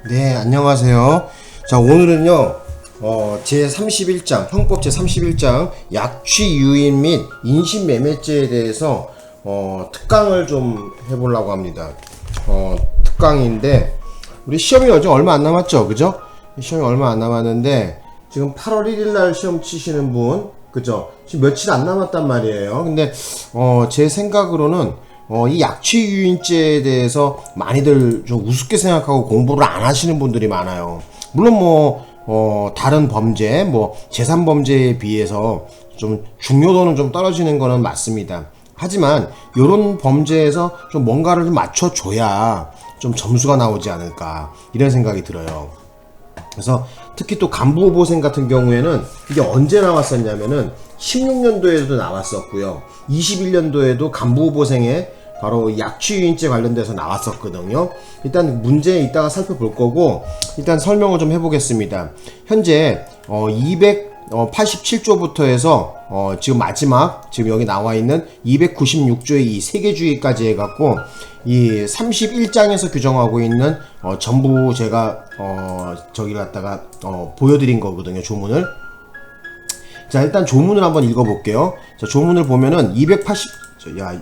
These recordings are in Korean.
네, 안녕하세요. 자, 오늘은요, 제31장, 형법 제31장, 약취유인 및 인신매매죄에 대해서, 특강을 좀 해보려고 합니다. 특강인데, 우리 시험이 어제 얼마 안 남았죠? 그죠? 시험이 얼마 안 남았는데, 지금 8월 1일 날 시험 치시는 분, 그죠? 지금 며칠 안 남았단 말이에요. 근데, 제 생각으로는, 이 약취유인죄에 대해서 많이들 좀 우습게 생각하고 공부를 안 하시는 분들이 많아요. 물론 다른 범죄, 재산범죄에 비해서 좀 중요도는 좀 떨어지는 거는 맞습니다. 하지만, 요런 범죄에서 좀 뭔가를 좀 맞춰줘야 좀 점수가 나오지 않을까, 이런 생각이 들어요. 그래서 특히 또 간부후보생 같은 경우에는 이게 언제 나왔었냐면은 16년도에도 나왔었고요. 21년도에도 간부후보생에 바로 약취유인죄 관련돼서 나왔었거든요. 일단 문제 이따가 살펴볼 거고 일단 설명을 좀 해보겠습니다. 현재 287조부터 해서 지금 마지막 지금 여기 나와 있는 296조의 이 세계주의까지 해갖고 이 31장에서 규정하고 있는 전부 제가 저기 갖다가 보여드린 거거든요. 조문을. 자, 일단 조문을 한번 읽어볼게요. 자, 조문을 보면은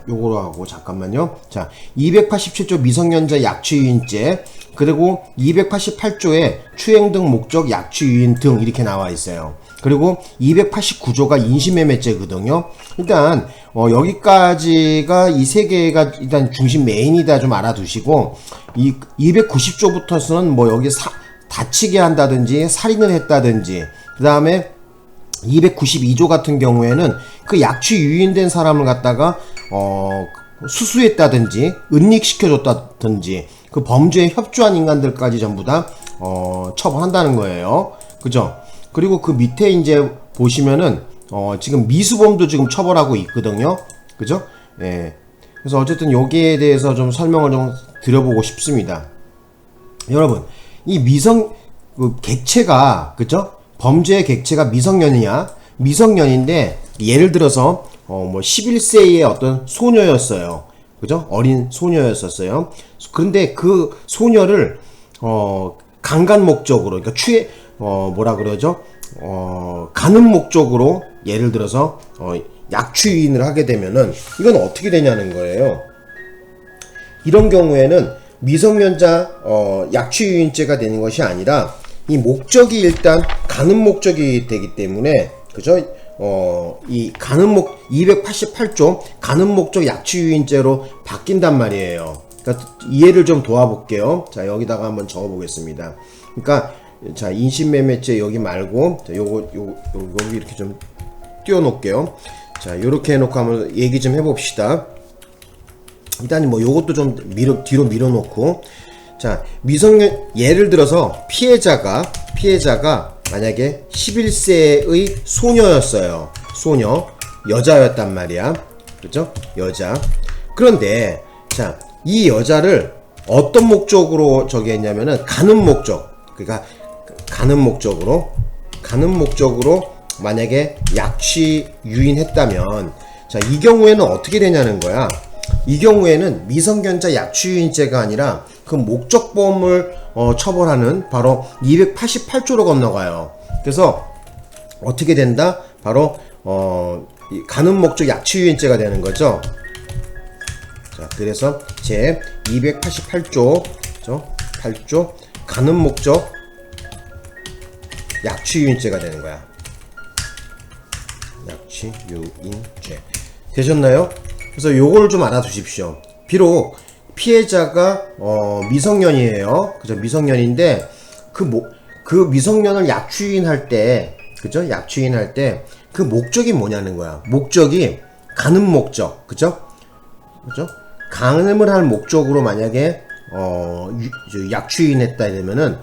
요거로 하고 잠깐만요. 자, 287조 미성년자 약취유인죄, 그리고 288조에 추행 등 목적 약취유인 등 이렇게 나와 있어요. 그리고 289조가 인신매매죄거든요. 일단 여기까지가 이 세 개가 일단 중심 메인이다 좀 알아두시고, 이 290조부터는 여기 다치게 한다든지 살인을 했다든지, 그 다음에 292조 같은 경우에는 그 약취유인된 사람을 갖다가 수수했다든지 은닉시켜줬다든지 그 범죄에 협조한 인간들까지 전부 다 처벌한다는 거예요. 그죠? 그리고 그 밑에 이제 보시면은 지금 미수범도 지금 처벌하고 있거든요. 그죠? 예. 그래서 어쨌든 여기에 대해서 좀 설명을 좀 드려보고 싶습니다. 여러분, 이 객체가, 그죠? 범죄의 객체가 미성년이냐? 미성년인데, 예를 들어서, 11세의 어떤 소녀였어요. 그죠? 어린 소녀였었어요. 그런데 그 소녀를, 강간 목적으로, 그러니까 뭐라 그러죠? 가는 목적으로, 예를 들어서, 약취유인을 하게 되면은, 이건 어떻게 되냐는 거예요. 이런 경우에는 미성년자, 약취유인죄가 되는 것이 아니라, 이 목적이 일단 가는 목적이 되기 때문에, 그죠? 이 가는 288조 가는 목적 약취유인죄로 바뀐단 말이에요. 그러니까 이해를 좀 도와볼게요. 자, 여기다가 한번 적어보겠습니다. 그러니까 자, 인신매매죄 여기 말고, 자, 여기 이렇게 좀 띄워놓을게요. 자, 요렇게 해놓고 한번 얘기 좀 해봅시다. 일단 요것도 좀 뒤로 밀어놓고, 자, 미성년, 예를 들어서 피해자가 만약에 11세의 소녀였어요. 소녀, 여자였단 말이야. 그죠? 여자. 그런데, 자, 이 여자를 어떤 목적으로 저기 했냐면은, 가는 목적. 그러니까, 가는 목적으로 만약에 약취유인했다면, 자, 이 경우에는 어떻게 되냐는 거야. 이 경우에는 미성년자 약취유인죄가 아니라 그 목적범을 처벌하는 바로 288조로 건너가요. 그래서 어떻게 된다? 바로 가는 목적 약취유인죄가 되는 거죠. 자, 그래서 제 288조 8조 가는 목적 약취유인죄가 되는 거야. 약취유인죄. 되셨나요? 그래서 요걸 좀 알아두십시오. 비록 피해자가 미성년이에요. 그죠? 미성년인데 그 미성년을 약취유인할 때, 그죠? 약취유인할 때 그 목적이 뭐냐는 거야. 목적이 가는 목적, 그죠? 그죠? 간음을 할 목적으로 만약에 약취유인했다 이러면은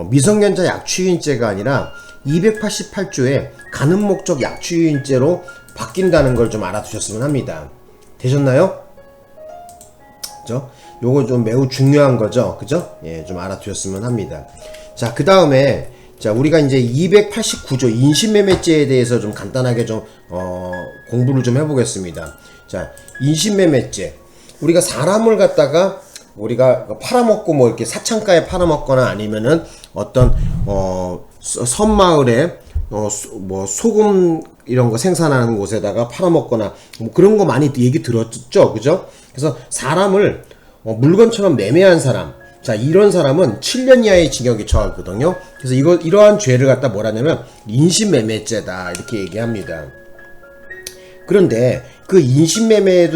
미성년자 약취유인죄가 아니라 288조에 가는 목적 약취유인죄로 바뀐다는 걸 좀 알아두셨으면 합니다. 되셨나요? 그죠? 요거 좀 매우 중요한 거죠. 그죠? 예, 좀 알아두셨으면 합니다. 자, 그 다음에, 자, 우리가 이제 289조 인신매매죄에 대해서 좀 간단하게 좀, 공부를 좀 해보겠습니다. 자, 인신매매죄. 우리가 사람을 갖다가, 우리가 팔아먹고 뭐 이렇게 사창가에 팔아먹거나 아니면은 어떤 섬마을에 뭐 소금 이런 거 생산하는 곳에다가 팔아먹거나 뭐 그런 거 많이 얘기 들었죠, 그죠? 그래서 사람을 물건처럼 매매한 사람, 자 이런 사람은 7년 이하의 징역에 처하거든요. 그래서 이러한 죄를 갖다 뭐라냐면 인신매매죄다 이렇게 얘기합니다. 그런데 그 인신매매에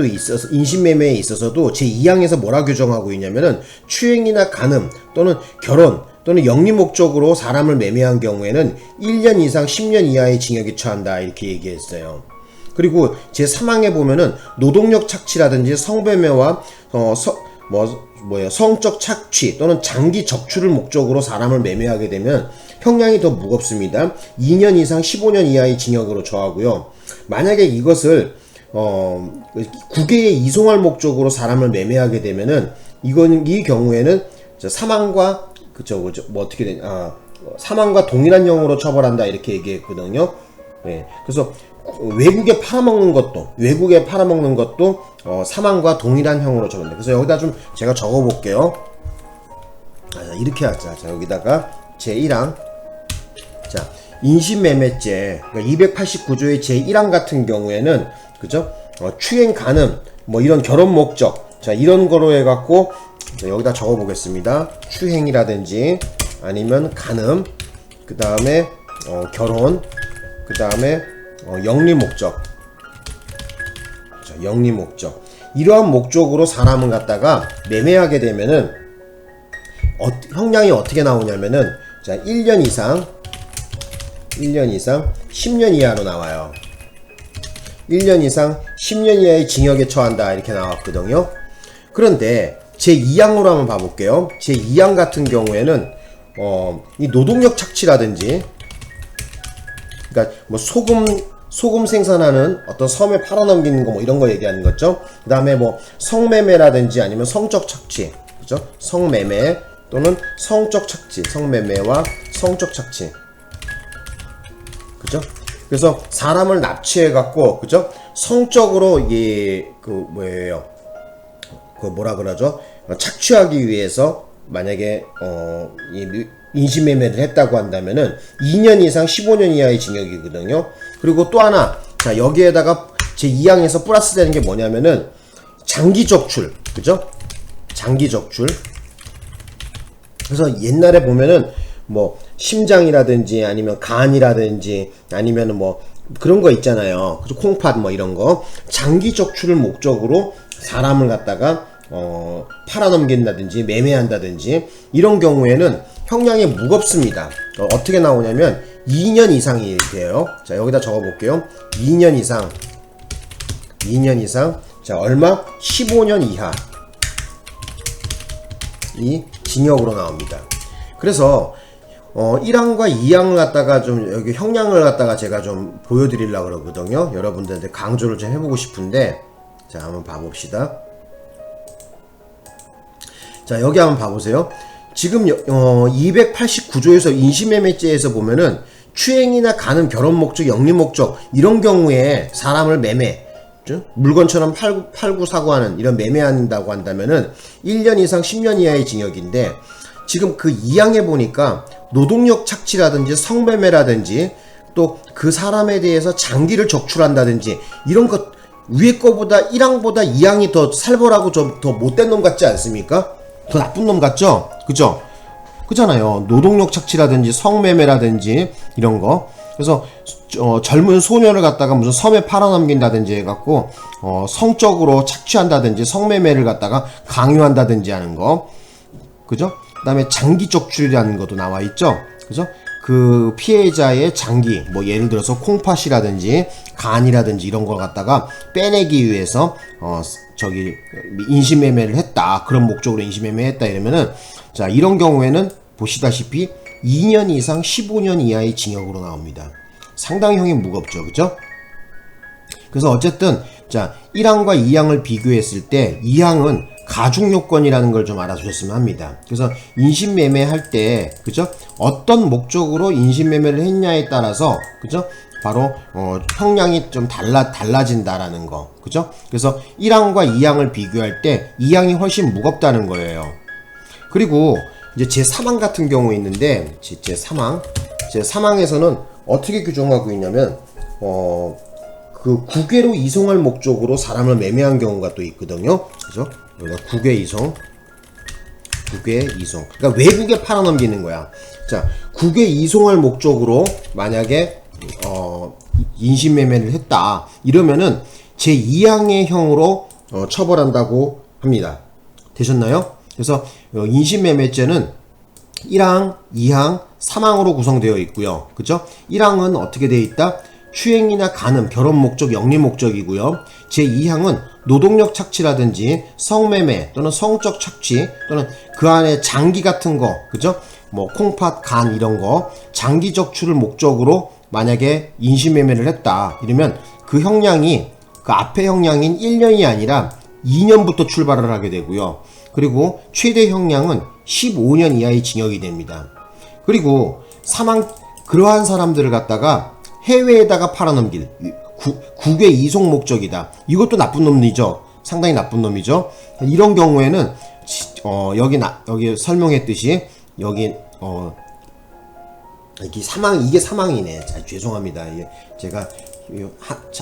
있어서도 제2항에서 뭐라 규정하고 있냐면은 추행이나 간음 또는 결혼 또는 영리 목적으로 사람을 매매한 경우에는 1년 이상 10년 이하의 징역에 처한다 이렇게 얘기했어요. 그리고 제3항에 보면은 노동력 착취라든지 성매매와 성적 착취 또는 장기 적출을 목적으로 사람을 매매하게 되면 형량이 더 무겁습니다. 2년 이상 15년 이하의 징역으로 처하고요. 만약에 이것을 국외에 이송할 목적으로 사람을 매매하게 되면은 이 경우에는 사망과 어떻게 되냐 사망과 동일한 형으로 처벌한다 이렇게 얘기했거든요. 네, 그래서 외국에 팔아먹는 것도 사망과 동일한 형으로 처벌한다. 그래서 여기다 좀 제가 적어볼게요. 이렇게 하자. 자 여기다가 제1항 자 인신매매죄 그러니까 289조의 제1항 같은 경우에는 그죠? 추행 간음 뭐 이런 결혼 목적 자 이런 거로 해갖고 여기다 적어보겠습니다. 추행이라든지 아니면 간음 그 다음에 결혼 그 다음에 영리 목적 자 영리 목적 이러한 목적으로 사람을 갖다가 매매하게 되면은 형량이 어떻게 나오냐면은 자 1년 이상 10년 이하로 나와요. 1년 이상 10년 이하의 징역에 처한다 이렇게 나왔거든요. 그런데 제2항으로 한번 봐볼게요. 제2항 같은 경우에는 이 노동력 착취라든지 그러니까 뭐 소금 생산하는 어떤 섬에 팔아넘기는 거 뭐 이런 거 얘기하는 거죠. 그 다음에 뭐 성매매라든지 아니면 성적 착취 그죠? 성매매 또는 성적 착취 성매매와 성적 착취 그죠? 그래서 사람을 납치해 갖고 그죠? 성적으로 뭐라 그러죠? 착취하기 위해서 만약에 인신매매를 했다고 한다면은 2년 이상 15년 이하의 징역이거든요. 그리고 또 하나 자 여기에다가 제2항에서 플러스 되는 게 뭐냐면은 장기 적출 그죠? 장기 적출 그래서 옛날에 보면은 뭐 심장이라든지 아니면 간이라든지 아니면은 뭐 그런 거 있잖아요. 그죠? 콩팥 뭐 이런 거 장기 적출을 목적으로 사람을 갖다가 팔아넘긴다든지 매매한다든지 이런 경우에는 형량이 무겁습니다. 어떻게 나오냐면 2년 이상이 돼요. 자 여기다 적어볼게요. 2년 이상 자 얼마? 15년 이하 이 징역으로 나옵니다. 그래서 1항과 2항을 갖다가 좀 여기 형량을 갖다가 제가 좀 보여드리려고 그러거든요. 여러분들한테 강조를 좀 해보고 싶은데 자 한번 봐봅시다. 자 여기 한번 봐보세요. 지금 289조에서 인신매매죄에서 보면은 추행이나 간음, 결혼 목적, 영리 목적 이런 경우에 사람을 매매 물건처럼 팔고 사고하는 이런 매매한다고 한다면은 1년 이상 10년 이하의 징역인데 지금 그 2항에 보니까 노동력 착취라든지 성매매라든지 또 그 사람에 대해서 장기를 적출한다든지 이런 것 위에 거보다 1항보다 2항이 더 살벌하고 좀 더 못된 놈 같지 않습니까? 더 나쁜 놈 같죠? 그죠? 그잖아요. 노동력 착취라든지 성매매라든지 이런 거. 그래서 젊은 소녀를 갖다가 무슨 섬에 팔아넘긴다든지 해갖고 성적으로 착취한다든지 성매매를 갖다가 강요한다든지 하는 거. 그죠? 그 다음에 장기 적출이라는 것도 나와 있죠. 그죠? 그 피해자의 장기, 뭐 예를 들어서 콩팥이라든지 간이라든지 이런 걸 갖다가 빼내기 위해서 인신매매를 했다. 그런 목적으로 인신매매했다 이러면은 자 이런 경우에는 보시다시피 2년 이상 15년 이하의 징역으로 나옵니다. 상당히 형이 무겁죠, 그죠? 그래서 어쨌든 자 1항과 2항을 비교했을 때 2항은 가중 요건이라는 걸 좀 알아주셨으면 합니다. 그래서 인신매매 할 때 그죠? 어떤 목적으로 인신매매를 했냐에 따라서 그죠? 바로 형량이 좀 달라진다라는 거. 그죠? 그래서 1항과 2항을 비교할 때 2항이 훨씬 무겁다는 거예요. 그리고 이제 제3항 같은 경우 있는데 제3항에서는 어떻게 규정하고 있냐면 그 국외로 이송할 목적으로 사람을 매매한 경우가 또 있거든요. 그죠? 여기가 국외 이송. 그러니까 외국에 팔아넘기는 거야. 자, 국외 이송할 목적으로 만약에 인신매매를 했다. 이러면은 제2항의 형으로 처벌한다고 합니다. 되셨나요? 그래서 인신매매죄는 1항, 2항, 3항으로 구성되어 있고요. 그죠? 1항은 어떻게 되어 있다? 추행이나 간음, 결혼 목적, 영리 목적이고요. 제2항은 노동력 착취라든지 성매매 또는 성적 착취 또는 그 안에 장기 같은 거, 그죠? 뭐 콩팥, 간 이런 거 장기 적출을 목적으로 만약에 인신매매를 했다. 이러면 그 형량이 그 앞에 형량인 1년이 아니라 2년부터 출발을 하게 되고요. 그리고 최대 형량은 15년 이하의 징역이 됩니다. 그리고 그러한 사람들을 갖다가 해외에다가 팔아넘길 국외 이송 목적이다. 이것도 나쁜 놈이죠. 상당히 나쁜 놈이죠. 이런 경우에는 여기 설명했듯이 여기 이게 사망이네. 죄송합니다. 제가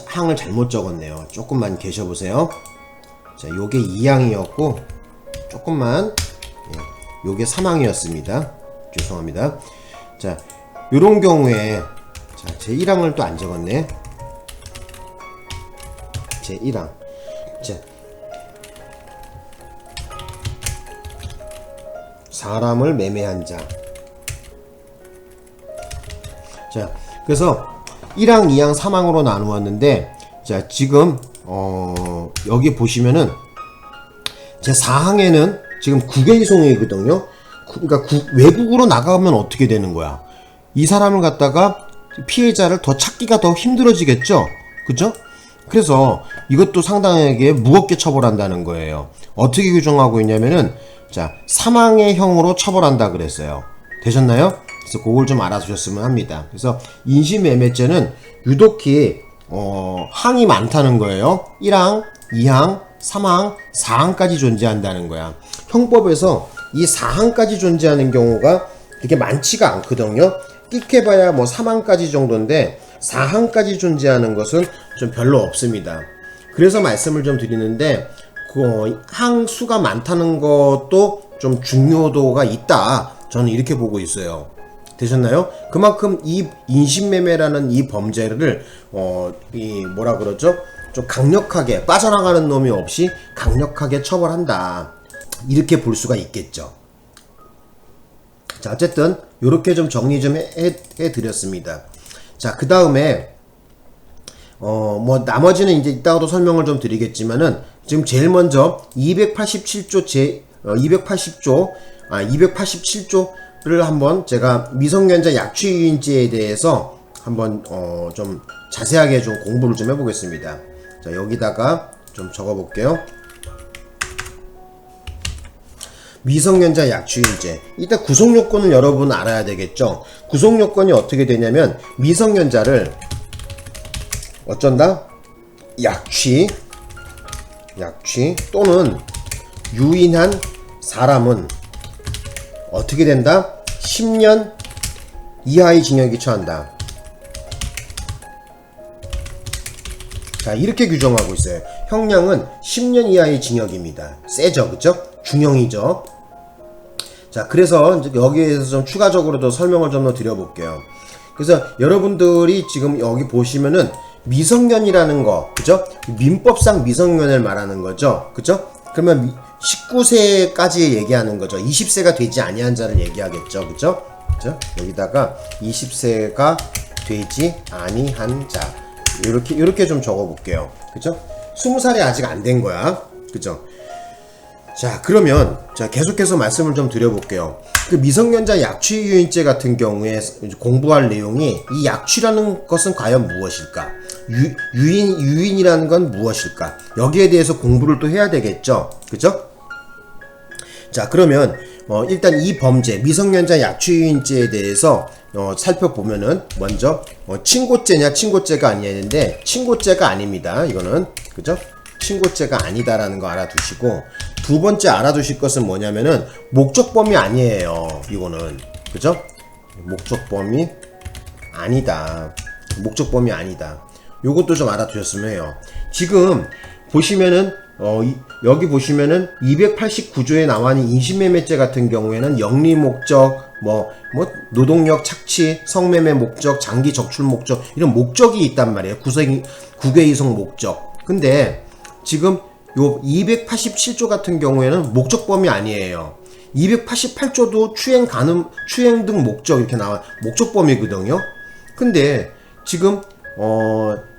항을 잘못 적었네요. 조금만 계셔보세요. 자, 요게 2항이었고 조금만 요게 3항이었습니다. 죄송합니다. 자, 요런 경우에 자, 제 1항을 또 안 적었네. 제 1항. 자, 사람을 매매한 자. 자, 그래서 1항, 2항, 3항으로 나누었는데, 자, 지금 여기 보시면은 제 4항에는 지금 국외이송이거든요. 그러니까 외국으로 나가면 어떻게 되는 거야? 이 사람을 갖다가 피해자를 더 찾기가 더 힘들어지겠죠? 그죠? 그래서 이것도 상당하게 무겁게 처벌한다는 거예요. 어떻게 규정하고 있냐면은, 자, 사망의 형으로 처벌한다 그랬어요. 되셨나요? 그래서 그걸 좀 알아두셨으면 합니다. 그래서 인신매매죄는 유독히, 항이 많다는 거예요. 1항, 2항, 3항, 4항까지 존재한다는 거야. 형법에서 이 4항까지 존재하는 경우가 되게 많지가 않거든요. 끽해봐야 뭐 3항까지 정도인데 4항까지 존재하는 것은 좀 별로 없습니다. 그래서 말씀을 좀 드리는데 그 항수가 많다는 것도 좀 중요도가 있다. 저는 이렇게 보고 있어요. 되셨나요? 그만큼 이 인신매매라는 이 범죄를 뭐라 그러죠? 좀 강력하게 빠져나가는 놈이 없이 강력하게 처벌한다. 이렇게 볼 수가 있겠죠. 자, 어쨌든 요렇게 좀 정리 좀 해드렸습니다. 자, 그 다음에 뭐 나머지는 이제 이따가도 설명을 좀 드리겠지만은 지금 제일 먼저 287조를 한번 제가 미성년자 약취유인죄에 대해서 한번 좀 자세하게 좀 공부를 좀 해보겠습니다. 자, 여기다가 좀 적어볼게요. 미성년자 약취유인죄. 이따 구속요건을 여러분 알아야 되겠죠. 구속요건이 어떻게 되냐면 미성년자를 어쩐다? 약취 또는 유인한 사람은 어떻게 된다? 10년 이하의 징역이 처한다. 자, 이렇게 규정하고 있어요. 형량은 10년 이하의 징역입니다. 세죠, 그죠? 중형이죠. 자, 그래서 이제 여기에서 좀 추가적으로 더 설명을 좀 더 드려볼게요. 그래서 여러분들이 지금 여기 보시면은 미성년이라는 거, 그죠? 민법상 미성년을 말하는 거죠, 그죠? 그러면 19세까지 얘기하는 거죠. 20세가 되지 아니한 자를 얘기하겠죠, 그죠? 그죠? 여기다가 20세가 되지 아니한 자, 이렇게 좀 적어볼게요, 그죠? 20살이 아직 안 된 거야, 그죠? 자, 그러면 자, 계속해서 말씀을 좀 드려볼게요. 그 미성년자 약취유인죄 같은 경우에 공부할 내용이 이 약취라는 것은 과연 무엇일까? 유인이라는 건 무엇일까? 여기에 대해서 공부를 또 해야 되겠죠, 그죠? 자, 그러면 일단 이 범죄 미성년자 약취유인죄에 대해서 살펴보면은 먼저 친고죄냐 친고죄가 아니냐인데 친고죄가 아닙니다. 이거는 그죠? 친고죄가 아니다라는 거 알아두시고, 두 번째 알아두실 것은 뭐냐면은 목적범이 아니에요. 이거는 그죠? 목적범이 아니다. 목적범이 아니다. 요것도 좀 알아두셨으면 해요. 지금 보시면은 여기 보시면은 289조에 나와 있는 인신매매죄 같은 경우에는 영리 목적, 노동력 착취, 성매매 목적, 장기 적출 목적, 이런 목적이 있단 말이에요. 국외이송 목적. 근데 지금 요 287조 같은 경우에는 목적범이 아니에요. 288조도 추행 등 목적 이렇게 나와 목적범이거든요. 근데 지금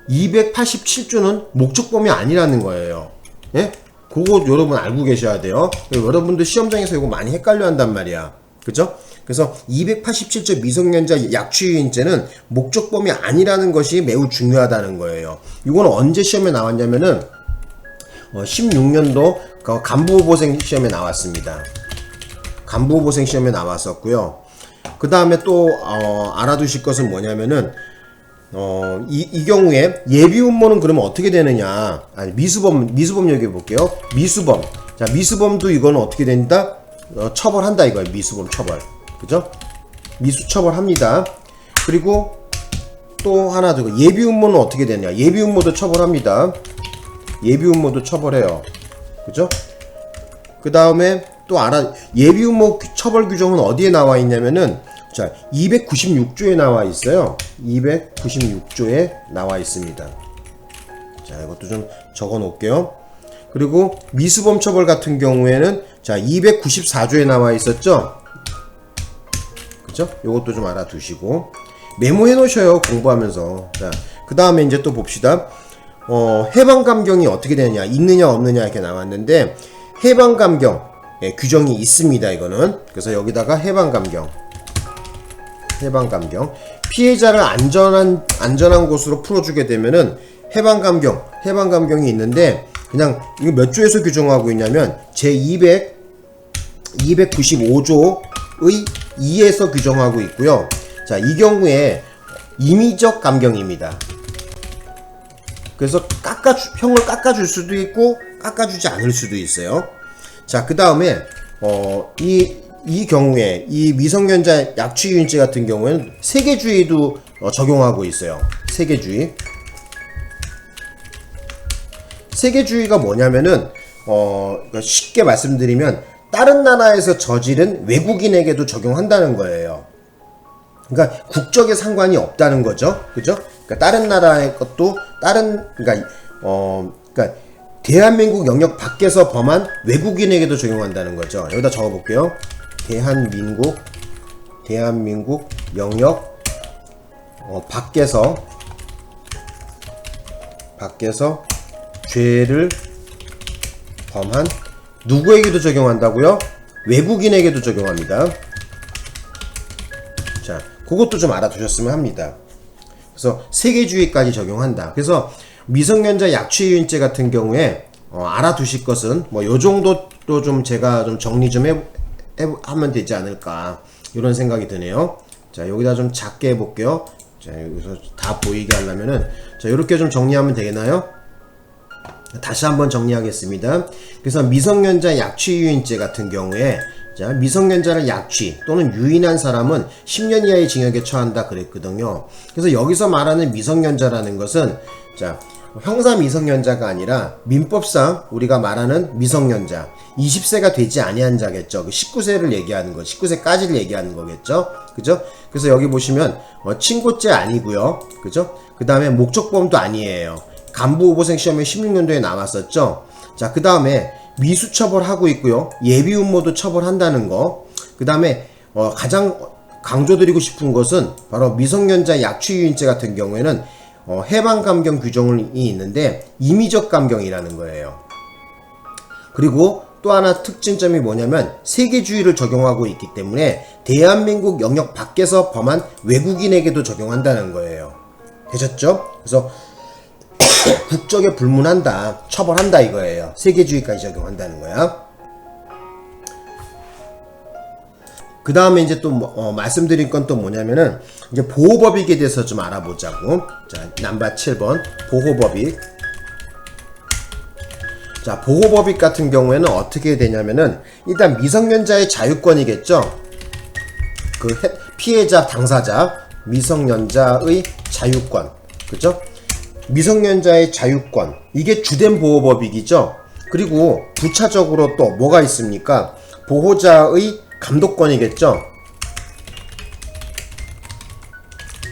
287조는 목적범이 아니라는 거예요. 예? 그거 여러분 알고 계셔야 돼요. 여러분들 시험장에서 이거 많이 헷갈려 한단 말이야. 그죠? 그래서 287조 미성년자 약취유인죄는 목적범이 아니라는 것이 매우 중요하다는 거예요. 이거는 언제 시험에 나왔냐면은 16년도 간부후보생 시험에 나왔습니다. 간부후보생 시험에 나왔었고요. 그 다음에 또 알아두실 것은 뭐냐면은 이 경우에 예비훈모는 그러면 어떻게 되느냐? 아니, 미수범 얘기해 볼게요. 미수범. 자, 미수범도 이거는 어떻게 된다? 처벌한다 이거예요. 미수범 처벌. 그죠? 미수 처벌합니다. 그리고 또 하나 더, 예비훈모는 어떻게 되냐? 예비훈모도 처벌합니다. 예비훈모도 처벌해요. 그죠? 그 다음에 또 예비훈모 처벌 규정은 어디에 나와 있냐면은, 자, 296조에 나와 있어요. 296조에 나와 있습니다. 자, 이것도 좀 적어 놓을게요. 그리고 미수범 처벌 같은 경우에는, 자, 294조에 나와 있었죠? 그죠? 요것도 좀 알아두시고, 메모해 놓으셔요. 공부하면서. 자, 그 다음에 이제 또 봅시다. 해방감경이 어떻게 되느냐, 있느냐 없느냐 이렇게 나왔는데, 해방감경, 규정이 있습니다. 이거는. 그래서 여기다가 해방감경. 피해자를 안전한 곳으로 풀어주게 되면은 해방감경이 있는데, 그냥 이거 몇 조에서 규정하고 있냐면 제 295조의 2에서 규정하고 있고요. 자, 이 경우에 임의적 감경입니다. 그래서 형을 깎아줄 수도 있고 깎아주지 않을 수도 있어요. 자, 그 다음에 이 경우에 이 미성년자 약취유인죄 같은 경우에는 세계주의도 적용하고 있어요. 세계주의가 뭐냐면은 쉽게 말씀드리면 다른 나라에서 저지른 외국인에게도 적용한다는 거예요. 그러니까 국적에 상관이 없다는 거죠. 그죠? 그러니까 다른 나라의 것도 그러니까 대한민국 영역 밖에서 범한 외국인에게도 적용한다는 거죠. 여기다 적어 볼게요. 대한민국 영역 밖에서 죄를 범한 누구에게도 적용한다고요? 외국인에게도 적용합니다. 자, 그것도 좀 알아두셨으면 합니다. 그래서 세계주의까지 적용한다. 그래서 미성년자 약취유인죄 같은 경우에 알아두실 것은 요 정도로 좀 제가 좀 정리 좀 하면 되지 않을까, 이런 생각이 드네요. 자, 여기다 좀 작게 해볼게요. 자, 여기서 다 보이게 하려면은, 자, 이렇게 좀 정리하면 되겠나요? 다시 한번 정리하겠습니다. 그래서 미성년자 약취유인죄 같은 경우에, 자, 미성년자를 약취 또는 유인한 사람은 10년 이하의 징역에 처한다 그랬거든요. 그래서 여기서 말하는 미성년자라는 것은, 자, 형사 미성년자가 아니라 민법상 우리가 말하는 미성년자, 20세가 되지 아니한 자겠죠. 19세를 얘기하는 거, 19세까지를 얘기하는 거겠죠. 그죠? 그래서 여기 보시면 친고죄 아니고요. 그죠? 그 다음에 목적범도 아니에요. 간부후보생 시험에 16년도에 나왔었죠. 자, 그 다음에 미수 처벌하고 있고요. 예비훈모도 처벌한다는 거. 그 다음에 가장 강조드리고 싶은 것은 바로 미성년자 약취유인죄 같은 경우에는 해방감경 규정이 있는데 임의적 감경이라는 거예요. 그리고 또 하나 특징점이 뭐냐면 세계주의를 적용하고 있기 때문에 대한민국 영역 밖에서 범한 외국인에게도 적용한다는 거예요. 되셨죠? 그래서 국적에 불문한다, 처벌한다 이거예요. 세계주의까지 적용한다는 거야. 그 다음에 이제 또 말씀드릴 건 또 뭐냐면은 이제 보호법익에 대해서 좀 알아보자고. 자, 넘버 7번 보호법익. 자, 보호법익 같은 경우에는 어떻게 되냐면은 일단 미성년자의 자유권이겠죠. 그 피해자 당사자 미성년자의 자유권, 그죠? 미성년자의 자유권, 이게 주된 보호법익이죠. 그리고 부차적으로 또 뭐가 있습니까? 보호자의 감독권이겠죠.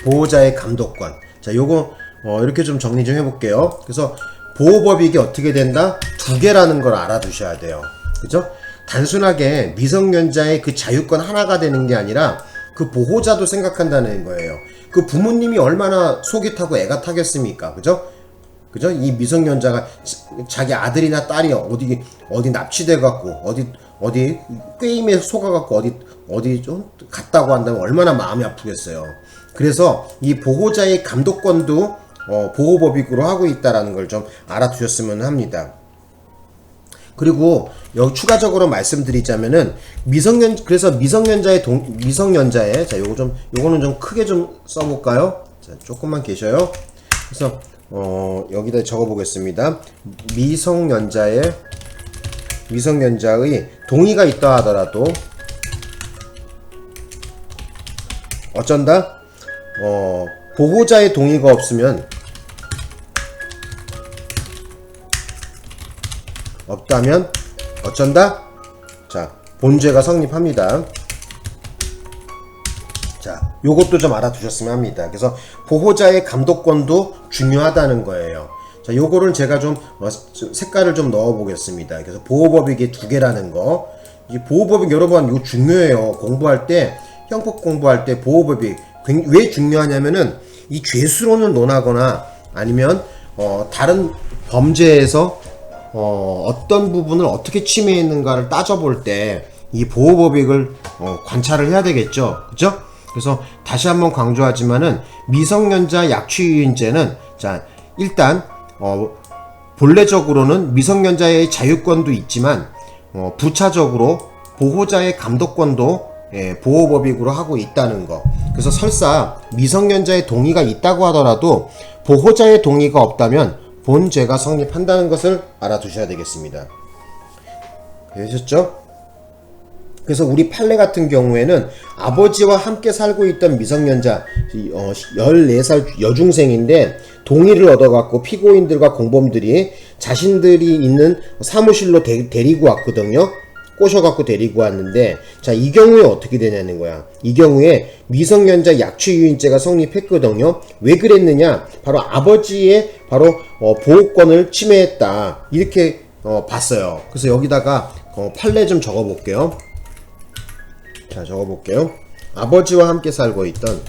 보호자의 감독권. 자, 요거 이렇게 좀 정리 좀 해볼게요. 그래서 보호법익이 어떻게 된다? 두 개라는 걸 알아두셔야 돼요. 그죠? 단순하게 미성년자의 그 자유권 하나가 되는 게 아니라 그 보호자도 생각한다는 거예요. 그 부모님이 얼마나 속이 타고 애가 타겠습니까? 그죠? 그죠? 이 미성년자가 자기 아들이나 딸이 어디 납치돼 갖고 어디 게임에 속아 갖고 어디 좀 갔다고 한다면 얼마나 마음이 아프겠어요. 그래서 이 보호자의 감독권도 보호법익으로 하고 있다라는 걸 좀 알아두셨으면 합니다. 그리고 여기 추가적으로 말씀드리자면은 그래서 미성년자의 자, 요거는 좀 크게 좀 써볼까요? 자, 조금만 계셔요. 그래서 여기다 적어보겠습니다. 미성년자의 동의가 있다 하더라도 어쩐다? 보호자의 동의가 없다면 어쩐다? 자, 본죄가 성립합니다. 자, 요것도 좀 알아두셨으면 합니다. 그래서 보호자의 감독권도 중요하다는 거예요. 자, 요거를 제가 좀 색깔을 좀 넣어 보겠습니다. 그래서 보호법익이 두 개라는 거. 이 보호법익 여러분 이거 중요해요. 공부할 때, 형법 공부할 때 보호법익 왜 중요하냐면은 이 죄수론을 논하거나 아니면 다른 범죄에서 어떤 부분을 어떻게 침해했는가를 따져볼 때 이 보호법익을 관찰을 해야 되겠죠. 그죠? 그래서 다시 한번 강조하지만은 미성년자 약취유인죄는 자, 일단 본래적으로는 미성년자의 자유권도 있지만 부차적으로 보호자의 감독권도 보호법익으로 하고 있다는 거. 그래서 설사 미성년자의 동의가 있다고 하더라도 보호자의 동의가 없다면 본죄가 성립한다는 것을 알아두셔야 되겠습니다. 되셨죠? 그래서 우리 판례 같은 경우에는 아버지와 함께 살고 있던 미성년자 14살 여중생인데 동의를 얻어갖고 피고인들과 공범들이 자신들이 있는 사무실로 데리고 왔거든요. 꼬셔갖고 데리고 왔는데, 자, 이 경우에 어떻게 되냐는 거야. 이 경우에 미성년자 약취유인죄가 성립했거든요. 왜 그랬느냐? 바로 아버지의 보호권을 침해했다. 이렇게 봤어요. 그래서 여기다가 판례 좀 적어볼게요. 자, 적어볼게요. 아버지와 함께 살고 있던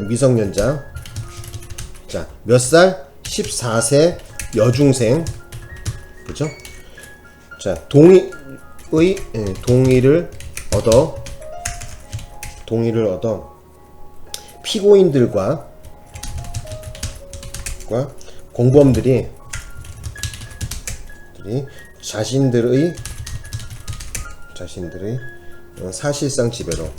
미성년자. 자, 몇 살? 14세 여중생. 그죠? 자, 동의를 얻어 피고인들과 공범들이 자신들의 사실상 지배로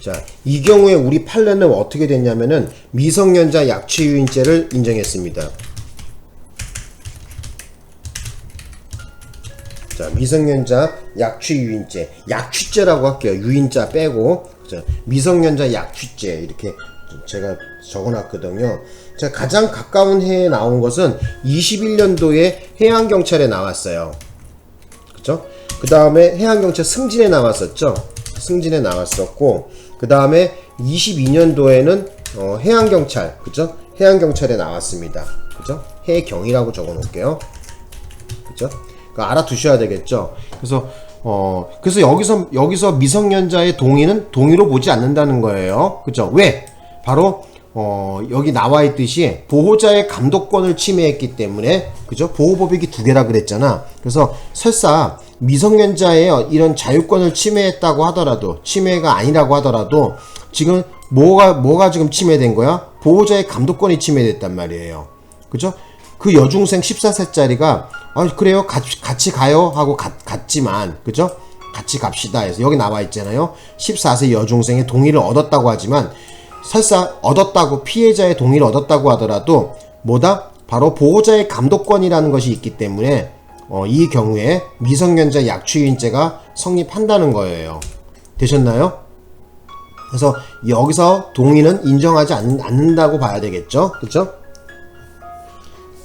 자, 이 경우에 우리 판례는 어떻게 됐냐면은 미성년자 약취유인죄를 인정했습니다. 자, 미성년자 약취유인죄, 약취죄라고 할게요. 유인자 빼고. 자, 미성년자 약취죄 이렇게 제가 적어놨거든요. 자, 가장 가까운 해에 나온 것은 21년도에 해양경찰에 나왔어요. 그쵸? 그 다음에 해양경찰 승진에 나왔었죠. 승진에 나왔었고, 그 다음에 22년도에는 해양경찰, 그죠? 해양경찰에 나왔습니다. 그죠? 해경이라고 적어 놓을게요. 그죠? 알아두셔야 되겠죠. 그래서 여기서 미성년자의 동의는 동의로 보지 않는다는 거예요. 그죠? 왜? 바로 여기 나와 있듯이 보호자의 감독권을 침해했기 때문에, 그죠? 보호법익이 두 개라 그랬잖아. 그래서 설사 미성년자의 이런 자유권을 침해했다고 하더라도, 침해가 아니라고 하더라도 지금 뭐가 지금 침해된 거야? 보호자의 감독권이 침해됐단 말이에요. 그죠? 그 여중생 14세짜리가 그래요, 같이 가요 하고 갔지만, 그죠? 같이 갑시다 해서 여기 나와 있잖아요. 14세 여중생의 동의를 얻었다고 하지만, 설사 얻었다고, 피해자의 동의를 얻었다고 하더라도 뭐다? 바로 보호자의 감독권이라는 것이 있기 때문에 이 경우에 미성년자 약취유인죄가 성립한다는 거예요. 되셨나요? 그래서 여기서 동의는 인정하지 않는다고 봐야 되겠죠? 그쵸?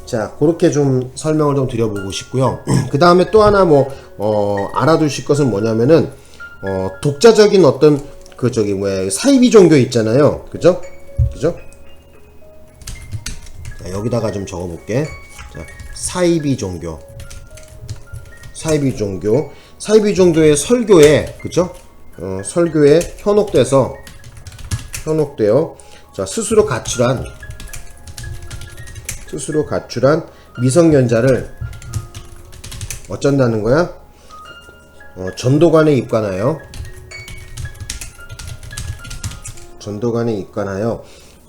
자, 그렇게 좀 설명을 좀 드려보고 싶고요. 그 다음에 또 하나 알아두실 것은 뭐냐면은, 독자적인 어떤, 사이비 종교 있잖아요. 그죠? 그죠? 자, 여기다가 좀 적어볼게. 자, 사이비 종교. 사이비 종교의 설교에, 그죠? 설교에 현혹되어, 자, 스스로 가출한 미성년자를 어쩐다는 거야? 전도관에 입관하여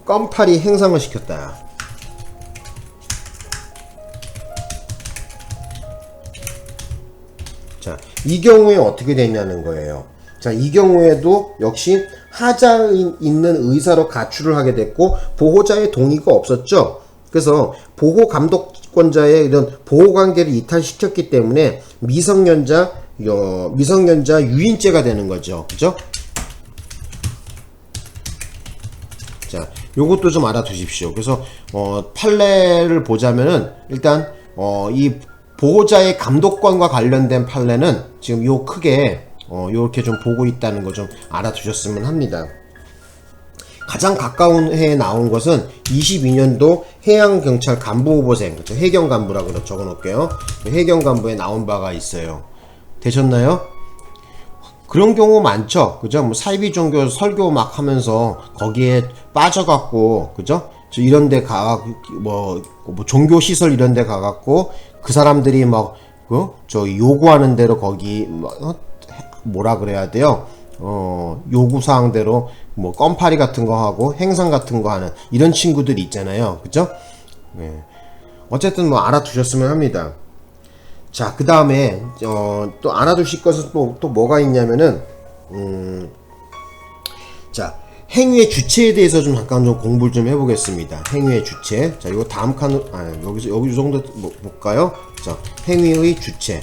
껌파리 행상을 시켰다. 자, 이 경우에 어떻게 되냐는 거예요. 자, 이 경우에도 역시 하자에 있는 의사로 가출을 하게 됐고 보호자의 동의가 없었죠. 그래서 보호 감독권자의 이런 보호 관계를 이탈시켰기 때문에 미성년자 유인죄가 되는 거죠. 그죠? 자, 요것도 좀 알아두십시오. 그래서 판례를 보자면은 일단 이 보호자의 감독권과 관련된 판례는 지금 요 크게 요렇게 좀 보고 있다는 거 좀 알아두셨으면 합니다. 가장 가까운 해에 나온 것은 22년도 해양경찰 간부후보생, 그렇죠? 해경간부라고 적어 놓을게요. 해경간부에 나온 바가 있어요. 되셨나요? 그런 경우 많죠. 그죠? 뭐 사이비 종교 설교 막 하면서 거기에 빠져갖고, 그죠? 이런 데 뭐 종교 시설 이런 데 가갖고 그 사람들이 막 요구하는 대로 거기 뭐라 그래야 돼요? 요구사항대로 뭐 껌파리 같은 거 하고 행상 같은 거 하는 이런 친구들이 있잖아요. 그죠? 네. 어쨌든 뭐 알아두셨으면 합니다. 자, 그 다음에 또 알아두실 것은 또 뭐가 있냐면은 자, 행위의 주체에 대해서 좀 잠깐 좀 공부를 좀 해보겠습니다. 행위의 주체. 자, 이거 다음 칸 여기 이 정도 볼까요? 자, 행위의 주체.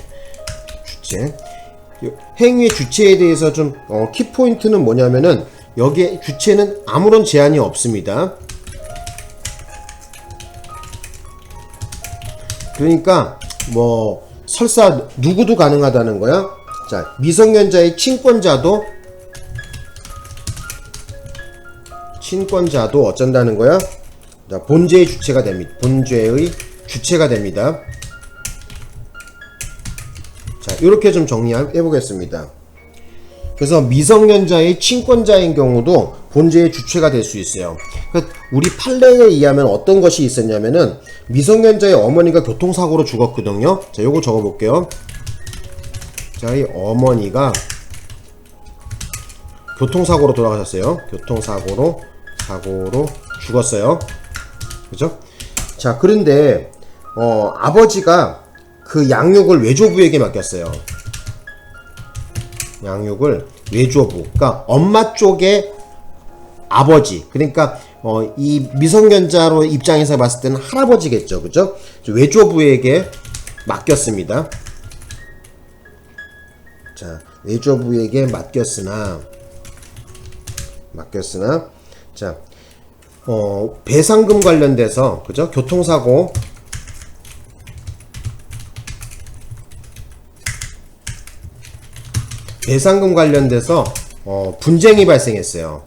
행위의 주체에 대해서 좀 키포인트는 뭐냐면은 여기에 주체는 아무런 제한이 없습니다. 그러니까 뭐 설사 누구도 가능하다는 거야. 자, 미성년자의 친권자도 어쩐다는 거야? 자, 본죄의 주체가 됩니다. 본죄의 주체가 됩니다. 자, 이렇게 좀 정리해 보겠습니다. 그래서 미성년자의 친권자인 경우도 본죄의 주체가 될 수 있어요. 우리 판례에 의하면 어떤 것이 있었냐면은 미성년자의 어머니가 교통사고로 죽었거든요. 자, 요거 적어 볼게요. 자, 이 어머니가 교통사고로 돌아가셨어요. 교통사고로 죽었어요. 그죠? 자, 그런데 아버지가 그 양육을 외조부에게 맡겼어요. 양육을 외조부, 그러니까 엄마 쪽의 아버지, 그러니까 이 미성년자로 입장에서 봤을 때는 할아버지겠죠. 그죠? 외조부에게 맡겼습니다. 자, 외조부에게 맡겼으나 자, 배상금 관련돼서, 그죠? 교통사고 배상금 관련돼서 분쟁이 발생했어요.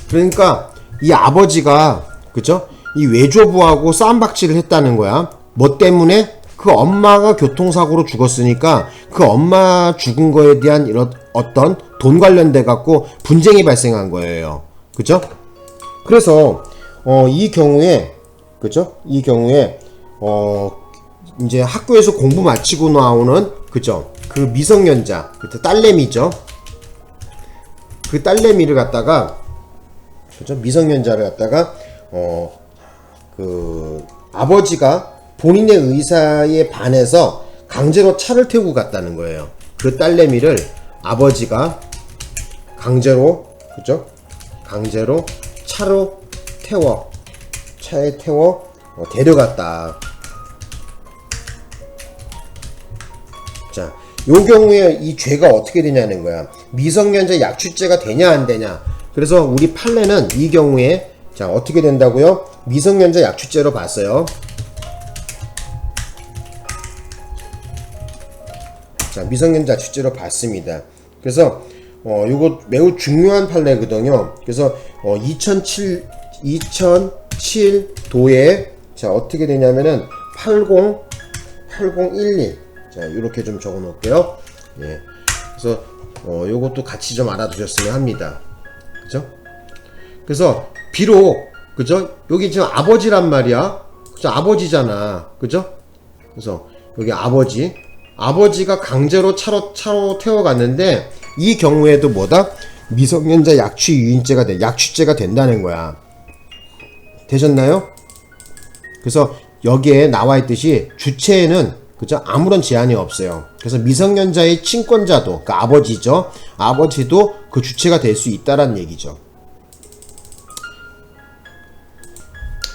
그러니까 이 아버지가, 그죠? 이 외조부하고 싸움박질을 했다는 거야. 뭐 때문에? 그 엄마가 교통사고로 죽었으니까 그 엄마 죽은 거에 대한 이런 어떤 돈 관련돼 갖고 분쟁이 발생한 거예요. 그죠? 그래서 이 경우에, 그죠? 이 경우에 이제 학교에서 공부 마치고 나오는, 그죠? 그 미성년자, 딸내미죠. 그 딸내미를 갖다가 그죠? 미성년자를 갖다가 그 아버지가 본인의 의사에 반해서 강제로 차를 태우고 갔다는 거예요. 그 딸내미를 아버지가 강제로, 그죠? 강제로 차에 태워 데려갔다. 자, 요 경우에 이 죄가 어떻게 되냐는 거야. 미성년자 약취죄가 되냐 안 되냐. 그래서 우리 판례는 이 경우에 자 어떻게 된다고요? 미성년자 약취죄로 봤어요. 자, 미성년자 약취죄로 봤습니다. 그래서 요거 매우 중요한 판례거든요. 그래서 2007도에 자 어떻게 되냐면은 8011 자 이렇게 좀 적어 놓을게요. 예. 그래서 요것도 같이 좀 알아두셨으면 합니다. 그죠? 그래서 비록 그죠? 여기 지금 아버지란 말이야. 그죠? 아버지잖아. 그죠? 그래서 여기 아버지가 강제로 차로 태워갔는데 이 경우에도 뭐다? 미성년자 약취죄가 된다는 거야. 되셨나요? 그래서 여기에 나와 있듯이 주체에는 그죠? 아무런 제한이 없어요. 그래서 미성년자의 친권자도 그 아버지죠. 아버지도 그 주체가 될 수 있다라는 얘기죠.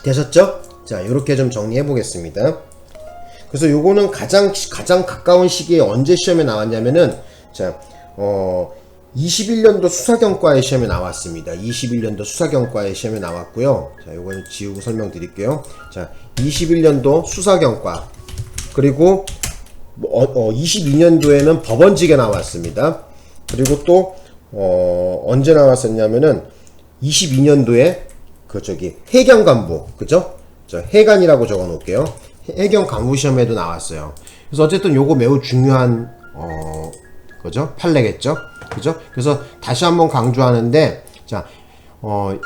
되셨죠? 자, 이렇게 좀 정리해 보겠습니다. 그래서 요거는 가장 가까운 시기에 언제 시험에 나왔냐면은 자, 21년도 수사경과의 시험에 나왔습니다. 21년도 수사경과의 시험에 나왔고요. 자, 요거는 지우고 설명드릴게요. 자, 21년도 수사경과 그리고 22년도에는 법원직에 나왔습니다. 그리고 또 언제 나왔었냐면은 22년도에 그 해경간부 그죠? 저 해간이라고 적어 놓을게요. 해경간부 시험에도 나왔어요. 그래서 어쨌든 요거 매우 중요한 그죠? 판례겠죠? 그죠? 그래서 다시 한번 강조하는데 자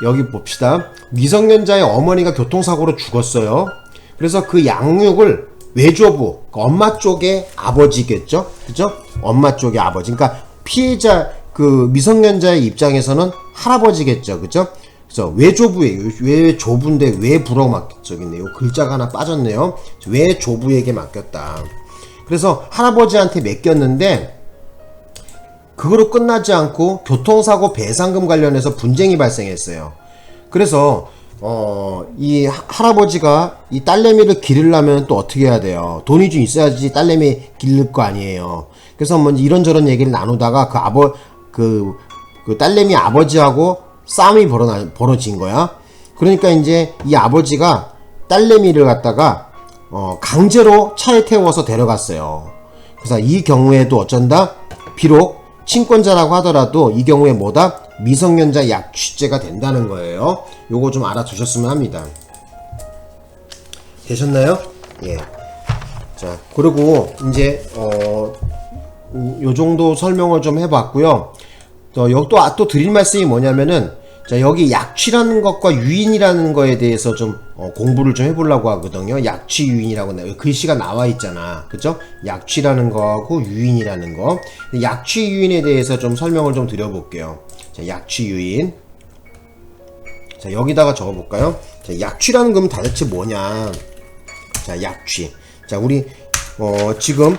여기 봅시다. 미성년자의 어머니가 교통사고로 죽었어요. 그래서 그 양육을 외조부, 엄마 쪽의 아버지겠죠? 그죠? 엄마 쪽의 아버지. 그러니까 피해자, 그 미성년자의 입장에서는 할아버지겠죠? 그죠? 그래서 외조부예요. 외조부인데 외부라고 맡겼네요. 글자가 하나 빠졌네요. 외조부에게 맡겼다. 그래서 할아버지한테 맡겼는데, 그거로 끝나지 않고 교통사고 배상금 관련해서 분쟁이 발생했어요. 그래서 이 할아버지가 이 딸내미를 기르려면 또 어떻게 해야 돼요? 돈이 좀 있어야지 딸내미 기를 거 아니에요. 그래서 뭐 이런저런 얘기를 나누다가 그 딸내미 아버지하고 싸움이 벌어진 거야. 그러니까 이제 이 아버지가 딸내미를 갖다가 강제로 차에 태워서 데려갔어요. 그래서 이 경우에도 어쩐다? 비록 친권자라고 하더라도 이 경우에 뭐다? 미성년자 약취죄가 된다는 거예요. 요거 좀 알아두셨으면 합니다. 되셨나요? 예. 자, 그리고 이제 요 정도 설명을 좀 해봤고요. 여기 또 드릴 말씀이 뭐냐면은 자, 여기 약취라는 것과 유인이라는 거에 대해서 좀 공부를 좀 해보려고 하거든요. 약취 유인이라고 글씨가 나와 있잖아. 그죠? 약취라는 거하고 유인이라는 거. 약취 유인에 대해서 좀 설명을 좀 드려볼게요. 자, 약취 유인. 자, 여기다가 적어볼까요? 자, 약취라는 건 도대체 뭐냐? 자, 약취. 자, 우리 지금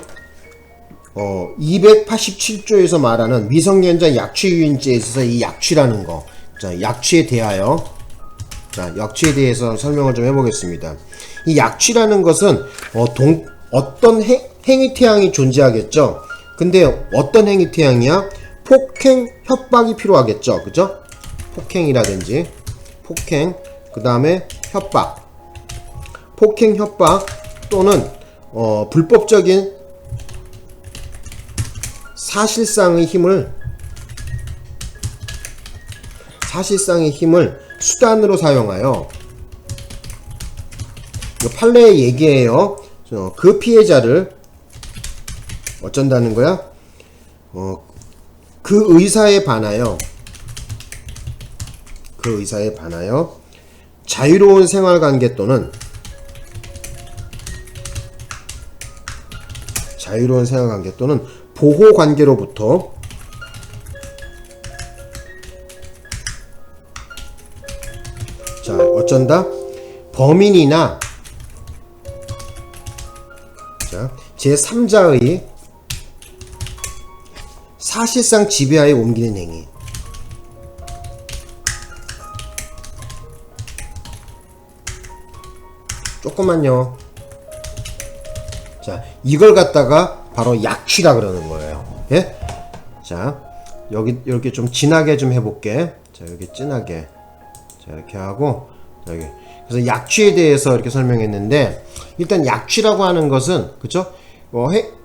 287조에서 말하는 미성년자 약취 유인죄에 있어서 이 약취라는 거. 자, 약취에 대하여 약취에 대해서 설명을 좀 해보겠습니다. 이 약취라는 것은 어떤 행위태양이 존재하겠죠. 근데 어떤 행위태양이야? 폭행, 협박이 필요하겠죠. 그죠? 폭행이라든지 폭행, 그 다음에 협박, 폭행, 협박 또는 불법적인 사실상의 힘을 수단으로 사용하여 판례의 얘기예요. 그 피해자를 어쩐다는 거야? 그 의사에 반하여 자유로운 생활관계 또는 보호관계로부터 자, 어쩐다? 범인이나 자, 제3자의 사실상 지배하에 옮기는 행위. 조금만요. 자, 이걸 갖다가 바로 약취라 그러는 거예요. 예? 자, 여기 이렇게 좀 진하게 좀 해볼게. 자, 여기 진하게. 자, 이렇게 하고 여기. 그래서 약취에 대해서 이렇게 설명했는데, 일단 약취라고 하는 것은 그죠?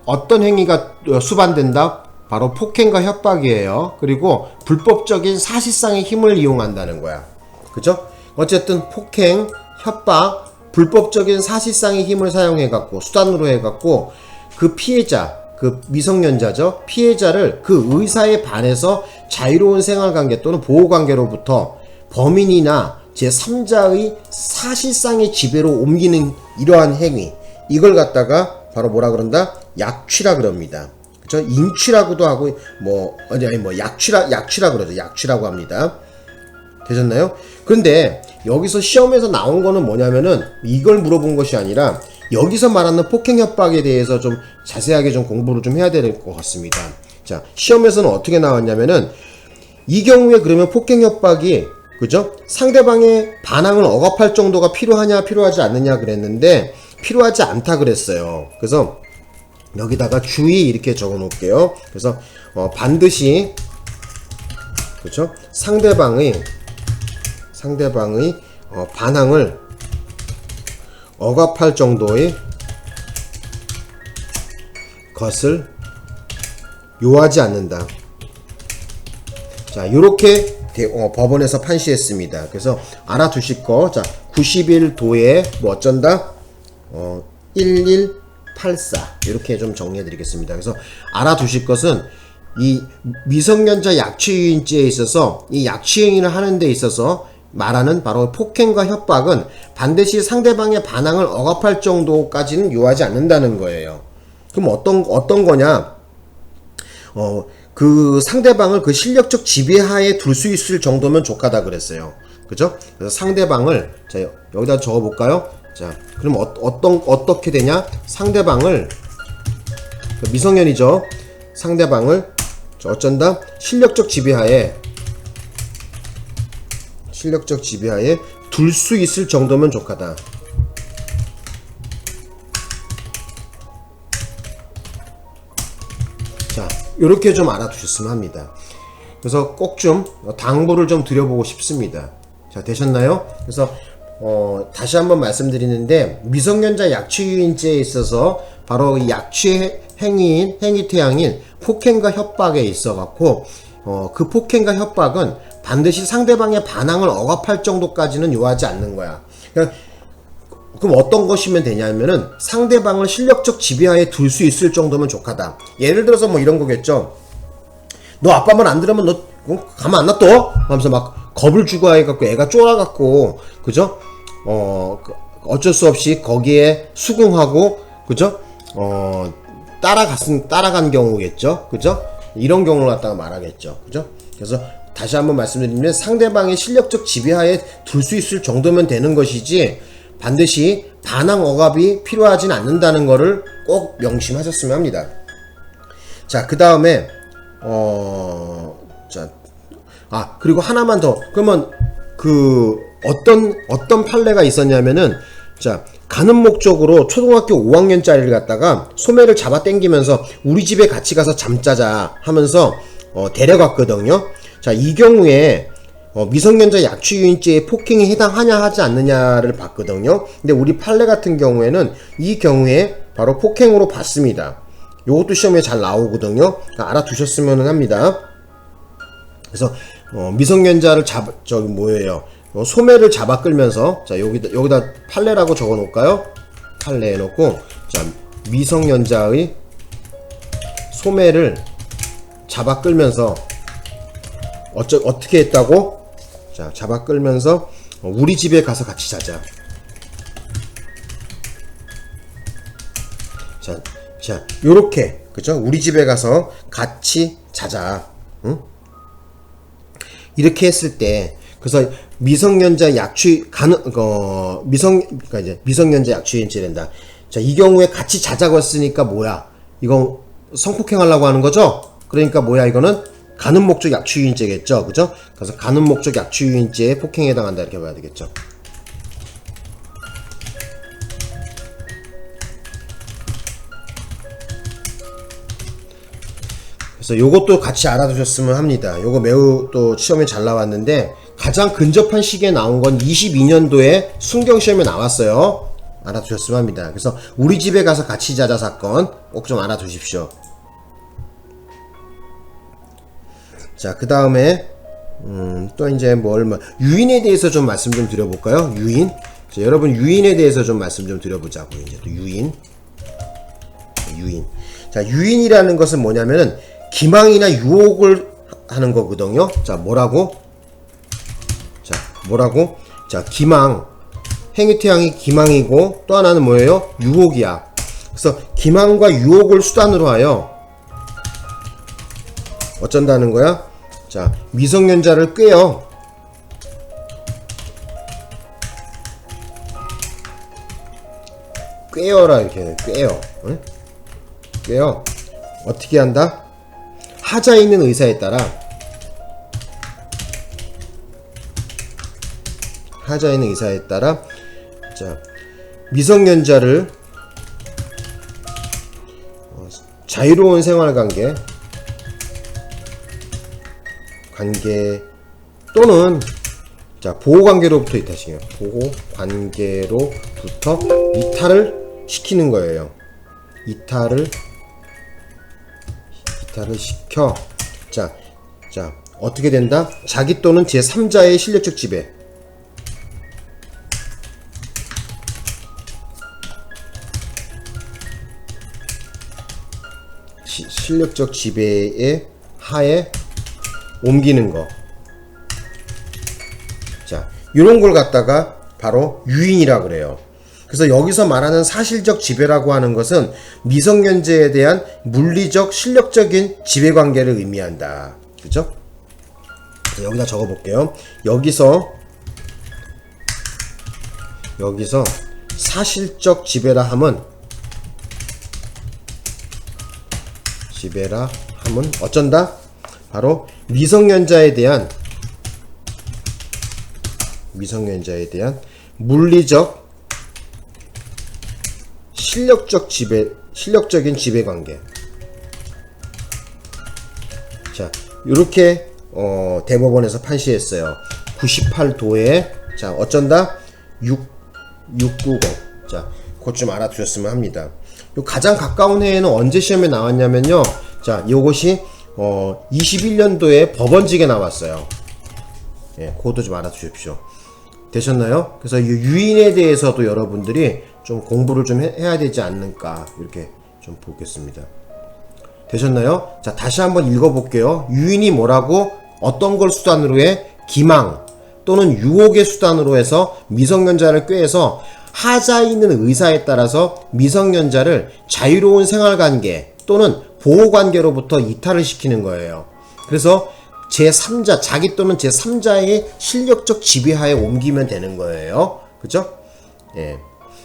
어떤 행위가 수반된다? 바로 폭행과 협박이에요. 그리고 불법적인 사실상의 힘을 이용한다는 거야. 그죠? 어쨌든 폭행, 협박, 불법적인 사실상의 힘을 사용해갖고 수단으로 해갖고 그 피해자, 그 미성년자죠. 피해자를 그 의사에 반해서 자유로운 생활관계 또는 보호관계로부터 범인이나 제3자의 사실상의 지배로 옮기는 이러한 행위, 이걸 갖다가 바로 뭐라 그런다? 약취라 그럽니다. 그쵸? 인취라고도 하고 약취라 그러죠. 약취라고 합니다. 되셨나요? 근데 여기서 시험에서 나온 거는 뭐냐면은 이걸 물어본 것이 아니라 여기서 말하는 폭행 협박에 대해서 좀 자세하게 좀 공부를 좀 해야 될 것 같습니다. 자, 시험에서는 어떻게 나왔냐면은 이 경우에 그러면 폭행 협박이 그죠? 상대방의 반항을 억압할 정도가 필요하냐 필요하지 않느냐 그랬는데 필요하지 않다 그랬어요. 그래서 여기다가 주의 이렇게 적어 놓을게요. 그래서 반드시 그렇죠? 상대방의 반항을 억압할 정도의 것을 요하지 않는다. 자, 요렇게 법원에서 판시했습니다. 그래서 알아두실 거. 자, 91도에 뭐 어쩐다? 1184 이렇게 좀 정리해 드리겠습니다. 그래서 알아두실 것은 이 미성년자 약취유인죄에 있어서 이 약취행위를 하는 데 있어서 말하는 바로 폭행과 협박은 반드시 상대방의 반항을 억압할 정도까지는 요하지 않는다는 거예요. 그럼 어떤 거냐? 그 상대방을 그 실력적 지배하에 둘 수 있을 정도면 족하다 그랬어요. 그죠? 그래서 상대방을 자, 여기다 적어 볼까요? 자, 그럼 어떻게 되냐? 상대방을 미성년이죠. 상대방을 어쩐다? 실력적 지배하에 둘 수 있을 정도면 족하다. 자, 요렇게 좀 알아두셨으면 합니다. 그래서 꼭 좀 당부를 좀 드려보고 싶습니다. 자, 되셨나요? 그래서 다시 한번 말씀드리는데 미성년자 약취유인죄에 있어서 바로 이 약취 행위 태양인 폭행과 협박에 있어 갖고 그 폭행과 협박은 반드시 상대방의 반항을 억압할 정도까지는 요하지 않는 거야. 그럼 어떤 것이면 되냐면은 상대방을 실력적 지배하에 둘 수 있을 정도면 족하다. 예를 들어서 뭐 이런 거겠죠. 너 아빠 말 안 들으면 너 가만 안 놔둬? 하면서 막 겁을 주고 해갖고 애가 쫄아갖고 그죠? 어쩔 수 없이 거기에 수긍하고 그죠? 따라간 경우겠죠. 그죠? 이런 경우를 갖다가 말하겠죠. 그죠? 그래서 다시 한번 말씀드리면 상대방의 실력적 지배하에 둘 수 있을 정도면 되는 것이지 반드시 반항 억압이 필요하진 않는다는 것을 꼭 명심하셨으면 합니다. 자, 그 다음에 그리고 하나만 더. 그러면 어떤 판례가 있었냐면은 자, 가는 목적으로 초등학교 5학년짜리를 갖다가 소매를 잡아 당기면서 우리 집에 같이 가서 잠자자 하면서 데려갔거든요. 자, 이 경우에 미성년자 약취유인죄의 폭행에 해당하냐 하지 않느냐를 봤거든요. 근데 우리 판례 같은 경우에는 이 경우에 바로 폭행으로 봤습니다. 요것도 시험에 잘 나오거든요. 그러니까 알아두셨으면 합니다. 그래서 미성년자를 소매를 잡아 끌면서 자, 여기다 판례라고 적어 놓을까요? 판례 해놓고 자, 미성년자의 소매를 잡아 끌면서 어떻게 했다고? 자, 잡아 끌면서 우리 집에 가서 같이 자자. 자, 요렇게 그죠? 우리 집에 가서 같이 자자. 응? 이렇게 했을 때 그래서 미성년자 약취 가능 그러니까 이제 미성년자 약취인죄 된다. 자, 이 경우에 같이 자자고 했으니까 뭐야? 이건 성폭행하려고 하는 거죠? 그러니까 뭐야? 이거는 가는 목적 약취유인죄겠죠, 그죠? 그래서 가는 목적 약취유인죄에 폭행에 해당한다 이렇게 봐야 되겠죠. 그래서 요것도 같이 알아두셨으면 합니다. 요거 매우 또 시험에 잘 나왔는데 가장 근접한 시기에 나온 건 22년도에 순경시험에 나왔어요. 알아두셨으면 합니다. 그래서 우리 집에 가서 같이 자자 사건 꼭 좀 알아두십시오. 자, 그 다음에 또 이제 유인에 대해서 좀 말씀 좀 드려볼까요? 유인. 자, 여러분 유인에 대해서 좀 말씀 좀 드려보자고. 이제 또 유인. 자, 유인이라는 것은 뭐냐면은 기망이나 유혹을 하는 거거든요. 자, 뭐라고? 자, 기망. 행위태양이 기망이고 또 하나는 뭐예요? 유혹이야. 그래서 기망과 유혹을 수단으로 하여 어쩐다는 거야? 자, 미성년자를 꾀어. 꾀어라 이렇게 꾀어. 응? 꾀어. 어떻게 한다? 하자 있는 의사에 따라 자, 미성년자를 자유로운 생활관계 또는 자, 보호관계로부터 이탈시켜요. 보호관계로부터 이탈을 시키는 거예요. 이탈을 시켜. 자, 어떻게 된다? 자기 또는 제3자의 실력적 지배. 실력적 지배의 하에 옮기는 거. 자, 요런 걸 갖다가 바로 유인이라고 그래요. 그래서 여기서 말하는 사실적 지배라고 하는 것은 미성년자에 대한 물리적, 실력적인 지배 관계를 의미한다. 그죠? 여기다 적어 볼게요. 여기서 사실적 지배라 함은 어쩐다? 바로 미성년자에 대한 물리적, 실력적인 지배 관계. 자, 요렇게 대법원에서 판시했어요. 98도에 자, 어쩐다? 690. 자, 그것 좀 알아두셨으면 합니다. 요 가장 가까운 해에는 언제 시험에 나왔냐면요. 자, 요것이 21년도에 법원직에 나왔어요. 예, 그것도 좀 알아두십시오. 되셨나요? 그래서 이 유인에 대해서도 여러분들이 좀 공부를 좀 해야 되지 않는가 이렇게 좀 보겠습니다. 되셨나요? 자, 다시 한번 읽어볼게요. 유인이 뭐라고? 어떤 걸 수단으로 해? 기망 또는 유혹의 수단으로 해서 미성년자를 꾀해서 하자 있는 의사에 따라서 미성년자를 자유로운 생활관계 또는 보호관계로부터 이탈을 시키는 거예요. 그래서 제3자, 자기 또는 제3자의 실력적 지배하에 옮기면 되는 거예요. 그죠? 예.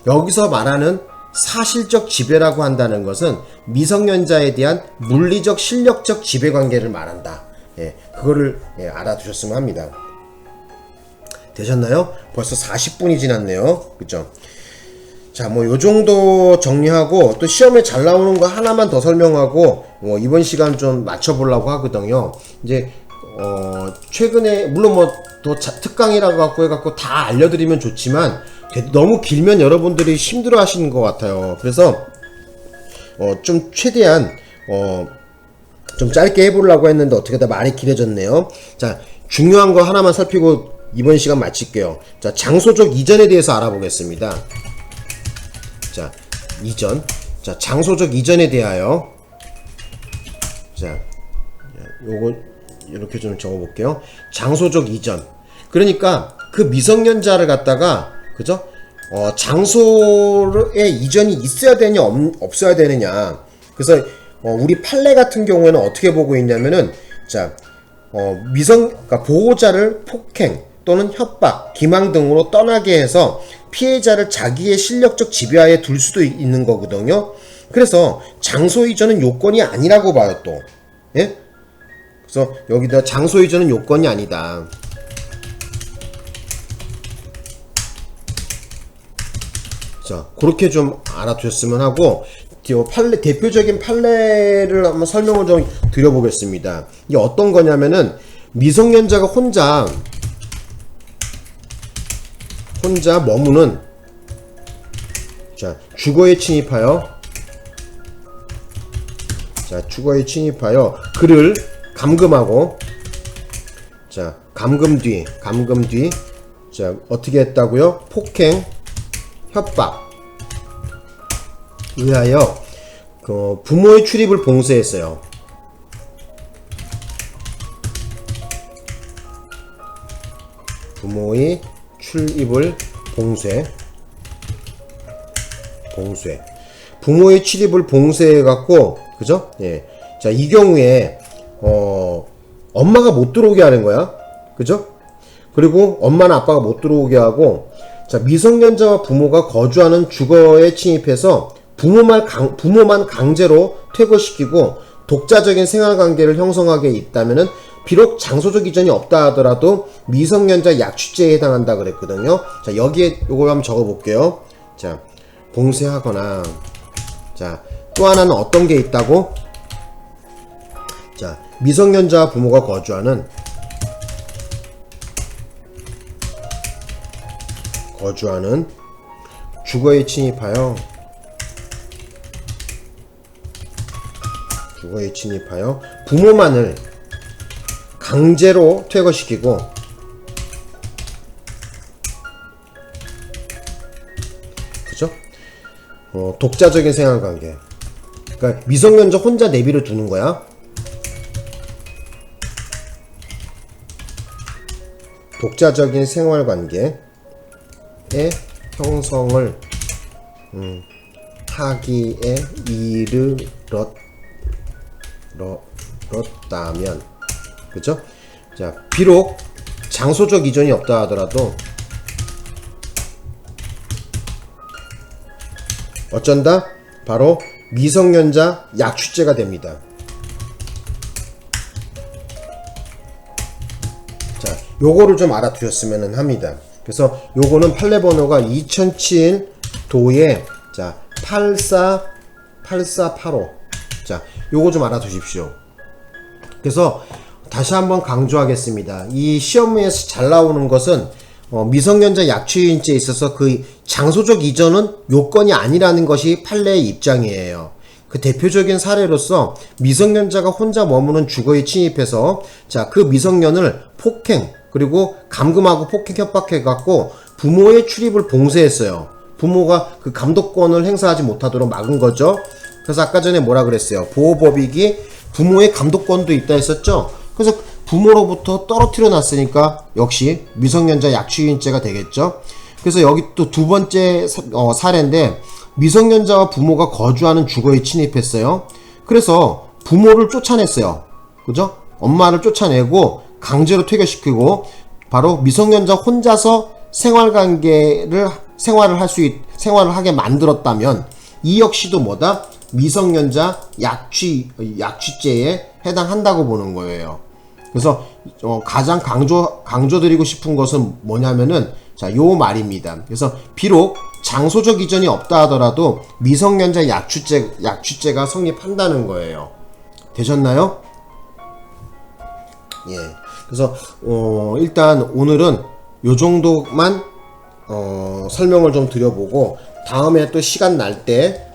여기서 말하는 사실적 지배라고 한다는 것은 미성년자에 대한 물리적, 실력적 지배 관계를 말한다. 예. 그거를 알아두셨으면 합니다. 되셨나요? 벌써 40분이 지났네요. 그죠? 자, 요 정도 정리하고 또 시험에 잘 나오는 거 하나만 더 설명하고 이번 시간 좀 맞춰보려고 하거든요. 이제 최근에 물론 또 특강이라고 해갖고 다 알려드리면 좋지만 너무 길면 여러분들이 힘들어 하시는 것 같아요. 그래서 좀 최대한 좀 짧게 해보려고 했는데 어떻게 다 말이 길어졌네요. 자, 중요한 거 하나만 살피고 이번 시간 마칠게요. 자, 장소적 이전에 대해서 알아보겠습니다. 자, 이전. 자, 장소적 이전에 대하여. 자, 요거 이렇게 좀 적어볼게요. 장소적 이전. 그러니까 그 미성년자를 갖다가 그죠? 장소에 이전이 있어야 되냐 없어야 되느냐. 그래서 우리 판례 같은 경우에는 어떻게 보고 있냐면은 자, 그러니까 보호자를 폭행 또는 협박, 기망 등으로 떠나게 해서 피해자를 자기의 실력적 지배하에 둘 수도 있는 거거든요. 그래서 장소 이전은 요건이 아니라고 봐요, 또. 예? 그래서 여기다 장소 이전은 요건이 아니다. 자, 그렇게 좀 알아두셨으면 하고, 대표적인 판례를 한번 설명을 좀 드려보겠습니다. 이게 어떤 거냐면은, 미성년자가 혼자 머무는, 자, 주거에 침입하여, 그를 감금하고, 자, 감금 뒤, 자, 어떻게 했다고요? 폭행, 협박, 의하여 부모의 출입을 봉쇄했어요. 부모의 출입을 봉쇄. 부모의 출입을 봉쇄해갖고, 그죠? 예. 자, 이 경우에, 엄마가 못 들어오게 하는 거야. 그죠? 그리고 엄마나 아빠가 못 들어오게 하고, 자, 미성년자와 부모가 거주하는 주거에 침입해서 부모만 강제로 퇴거시키고 독자적인 생활관계를 형성하게 있다면은 비록 장소적 이전이 없다 하더라도 미성년자 약취죄에 해당한다 그랬거든요. 자, 여기에 요걸 한번 적어 볼게요. 자, 봉쇄하거나, 자, 또 하나는 어떤 게 있다고? 자, 미성년자와 부모가 거주하는 주거에 침입하여 부모만을 강제로 퇴거시키고, 그죠? 독자적인 생활관계. 그러니까 미성년자 혼자 내비를 두는 거야. 독자적인 생활관계의 형성을 하기에 이르렀다면, 그죠? 자, 비록 장소적 이전이 없다 하더라도 어쩐다? 바로 미성년자 약취죄가 됩니다. 자, 요거를 좀 알아두셨으면 합니다. 그래서 요거는 판례 번호가 2007 도에, 자, 8485. 자, 요거 좀 알아두십시오. 그래서 다시 한번 강조하겠습니다. 이 시험에서 잘 나오는 것은 미성년자 약취죄에 있어서 그 장소적 이전은 요건이 아니라는 것이 판례의 입장이에요. 그 대표적인 사례로서 미성년자가 혼자 머무는 주거에 침입해서, 자, 그 미성년을 폭행, 그리고 감금하고 폭행 협박해갖고 부모의 출입을 봉쇄했어요. 부모가 그 감독권을 행사하지 못하도록 막은 거죠. 그래서 아까 전에 뭐라 그랬어요? 보호법익이 부모의 감독권도 있다 했었죠. 그래서 부모로부터 떨어뜨려 놨으니까 역시 미성년자 약취죄가 되겠죠. 그래서 여기 또 두 번째 사례인데, 미성년자와 부모가 거주하는 주거에 침입했어요. 그래서 부모를 쫓아냈어요. 그죠? 엄마를 쫓아내고 강제로 퇴거시키고 바로 미성년자 혼자서 생활을 하게 만들었다면 이 역시도 뭐다? 미성년자 약취죄에 해당한다고 보는 거예요. 그래서 가장 강조드리고 싶은 것은 뭐냐면은, 자, 요 말입니다. 그래서 비록 장소적 이전이 없다 하더라도 미성년자 약취죄가 성립한다는 거예요. 되셨나요? 예. 그래서 일단 오늘은 요 정도만 설명을 좀 드려보고, 다음에 또 시간 날 때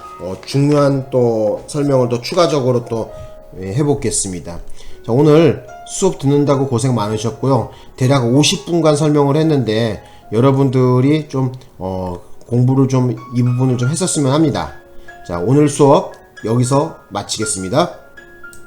중요한 또 설명을 또 추가적으로 또 해보겠습니다. 자, 오늘 수업 듣는다고 고생 많으셨고요. 대략 50분간 설명을 했는데 여러분들이 좀 공부를 좀 이 부분을 좀 했었으면 합니다. 자, 오늘 수업 여기서 마치겠습니다.